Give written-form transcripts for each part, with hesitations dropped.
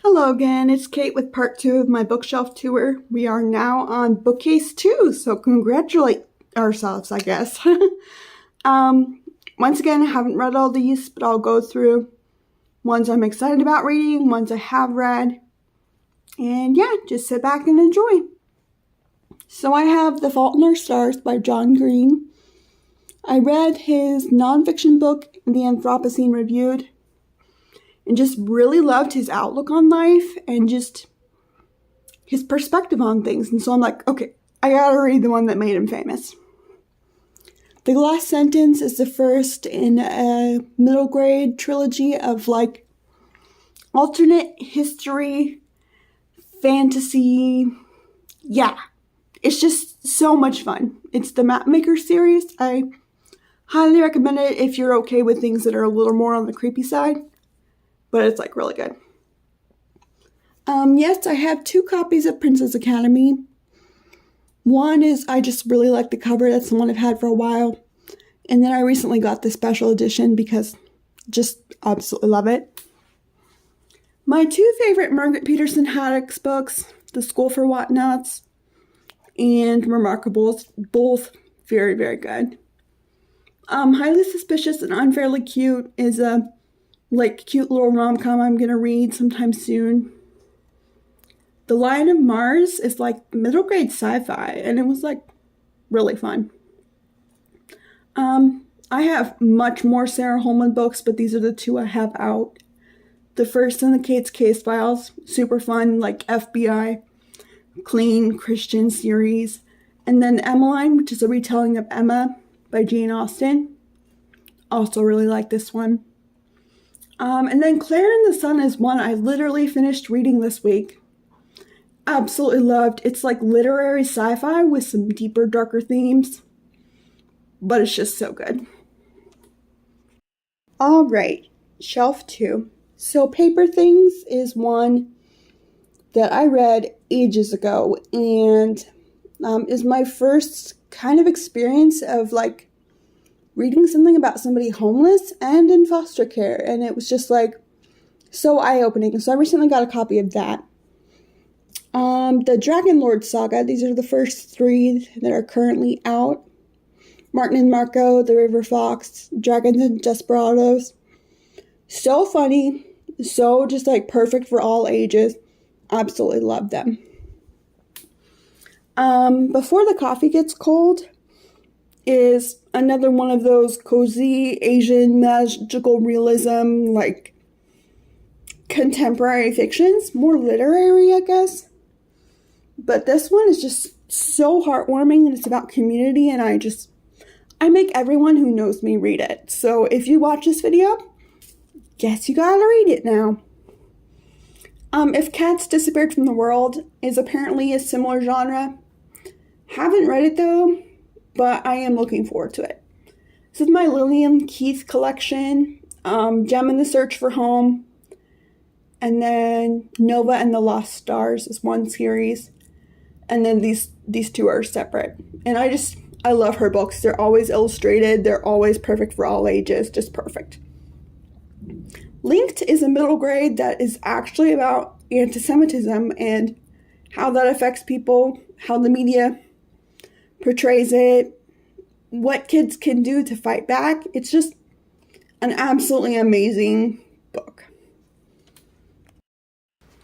Hello again, it's Kate with part 2 of my bookshelf tour. We are now on bookcase 2, so congratulate ourselves, I guess. Once again, I haven't read all these, but I'll go through ones I'm excited about reading, ones I have read, and yeah, just sit back and enjoy. So I have The Fault in Our Stars by John Green. I read his nonfiction book, The Anthropocene Reviewed, and just really loved his outlook on life and just his perspective on things. And so I'm like, okay, I gotta read the one that made him famous. The Last Sentence is the first in a middle grade trilogy of like alternate history, fantasy. Yeah, it's just so much fun. It's the Mapmaker series. I highly recommend it if you're okay with things that are a little more on the creepy side. But it's like really good. Yes, I have 2 copies of Princess Academy. One is I just really like the cover. That's the one I've had for a while. And then I recently got the special edition because just absolutely love it. My 2 favorite Margaret Peterson Haddock's books, The School for Whatnots and Remarkables, both very, very good. Highly Suspicious and Unfairly Cute is a cute little rom-com I'm gonna read sometime soon. The Lion of Mars is like middle grade sci-fi, and it was like really fun. I have much more Sarah Holman books, but these are the 2 I have out. The first in the Kate's Case Files, super fun, like FBI, clean Christian series. And then Emmeline, which is a retelling of Emma by Jane Austen. Also really like this one. And then Klara and the Sun is one I literally finished reading this week. Absolutely loved. It's like literary sci-fi with some deeper, darker themes. But it's just so good. Alright, shelf 2. So Paper Things is one that I read ages ago and is my first kind of experience of like reading something about somebody homeless and in foster care, and it was just like so eye-opening. So I recently got a copy of that. The Dragon Lord Saga, these are the first 3 that are currently out. Martin and Marco, The River Fox, Dragons and Desperados. So funny, so just like perfect for all ages. Absolutely love them. Before the Coffee Gets Cold is another one of those cozy Asian magical realism, like contemporary fictions, more literary, I guess. But this one is just so heartwarming, and it's about community, and I make everyone who knows me read it. So if you watch this video, guess you gotta read it now. If Cats Disappeared from the World is apparently a similar genre. Haven't read it though, but I am looking forward to it. This is my Lillian Keith collection, Gem in the Search for Home, and then Nova and the Lost Stars is one series, and then these 2 are separate. And I love her books. They're always illustrated. They're always perfect for all ages. Just perfect. Linked is a middle grade that is actually about anti-Semitism and how that affects people, how the media portrays it, what kids can do to fight back. It's just an absolutely amazing book.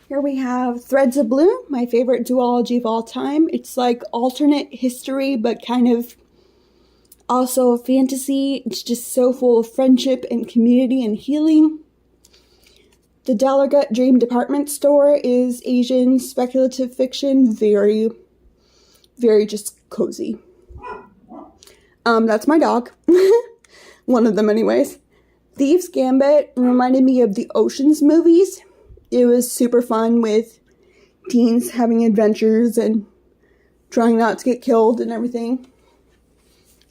Here we have Threads of Blue, my favorite duology of all time. It's like alternate history, but kind of also fantasy. It's just so full of friendship and community and healing. The Delegate Dream Department Store is Asian speculative fiction, very, very just cozy. That's my dog. One of them anyways. Thieves Gambit reminded me of the Ocean's movies. It was super fun with teens having adventures and trying not to get killed and everything.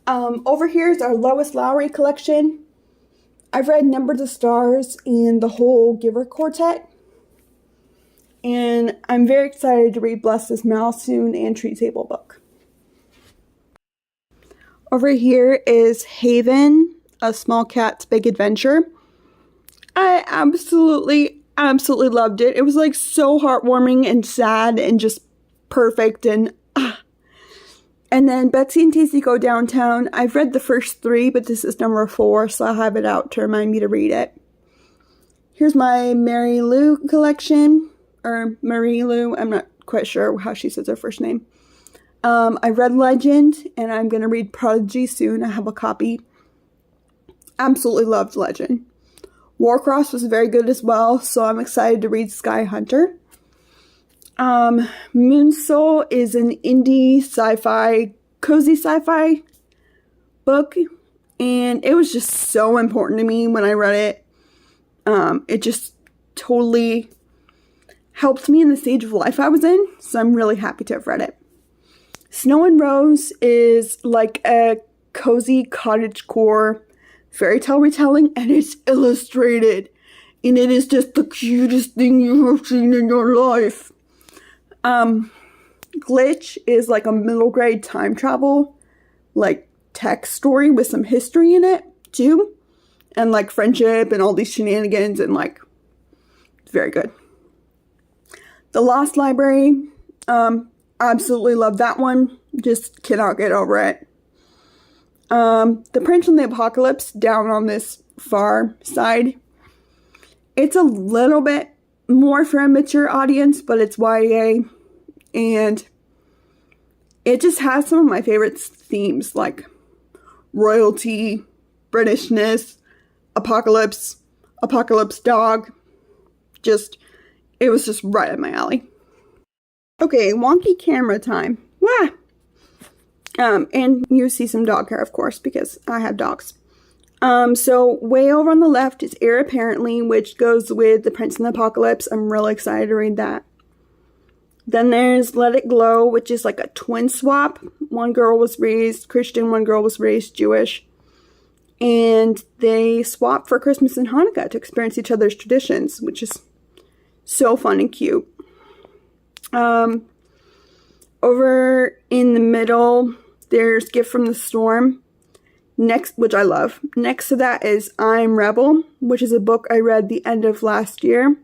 Over here is our Lois Lowry collection. I've read Number the Stars and the whole Giver Quartet. And I'm very excited to read Bless This Mouse soon and Tree Table book. Over here is Haven, A Small Cat's Big Adventure. I absolutely absolutely loved it. It was like so heartwarming and sad and just perfect. And then Betsy and Tacy Go Downtown. I've read the first 3, but this is number 4, so I'll have it out to remind me to read it. Here's my Mary Lou collection, or Marie Lou. I'm not quite sure how she says her first name. I read Legend, and I'm going to read Prodigy soon. I have a copy. Absolutely loved Legend. Warcross was very good as well, so I'm excited to read Sky Hunter. Moonsoul is an indie sci-fi, cozy sci-fi book, and it was just so important to me when I read it. It just totally helped me in the stage of life I was in, so I'm really happy to have read it. Snow and Rose is like a cozy cottagecore fairy tale retelling, and it's illustrated, and it is just the cutest thing you have seen in your life. Glitch is like a middle grade time travel, like text story with some history in it too, and like friendship and all these shenanigans, and like it's very good. The Lost Library, absolutely love that one. Just cannot get over it. The Prince and the Apocalypse, down on this far side. It's a little bit more for a mature audience, but it's YA, and it just has some of my favorite themes, like royalty, Britishness, apocalypse dog. It was just right up my alley. Okay, wonky camera time. Wah! And you see some dog hair, of course, because I have dogs. So way over on the left is Heir Apparently, which goes with The Prince and the Apocalypse. I'm really excited to read that. Then there's Let It Glow, which is like a twin swap. One girl was raised Christian, one girl was raised Jewish. And they swap for Christmas and Hanukkah to experience each other's traditions, which is so fun and cute. Over in the middle, there's Gift from the Storm. Next, which I love. Next to that is I'm Rebel, which is a book I read the end of last year.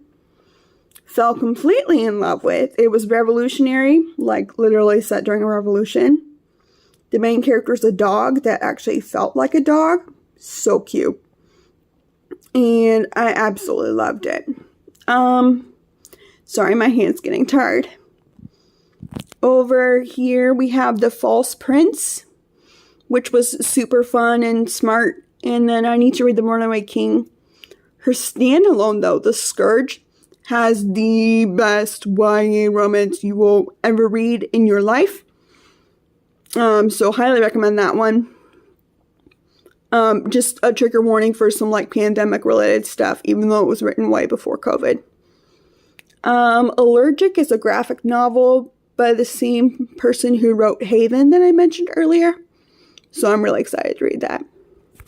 Fell completely in love with. It was revolutionary, like literally set during a revolution. The main character is a dog that actually felt like a dog. So cute. And I absolutely loved it. Sorry, my hand's getting tired. Over here we have The False Prince, which was super fun and smart. And then I need to read The Runaway King. Her standalone, though, The Scourge, has the best YA romance you will ever read in your life. So highly recommend that one. Just a trigger warning for some like pandemic related stuff, even though it was written way before COVID. Allergic is a graphic novel by the same person who wrote Haven that I mentioned earlier. So I'm really excited to read that.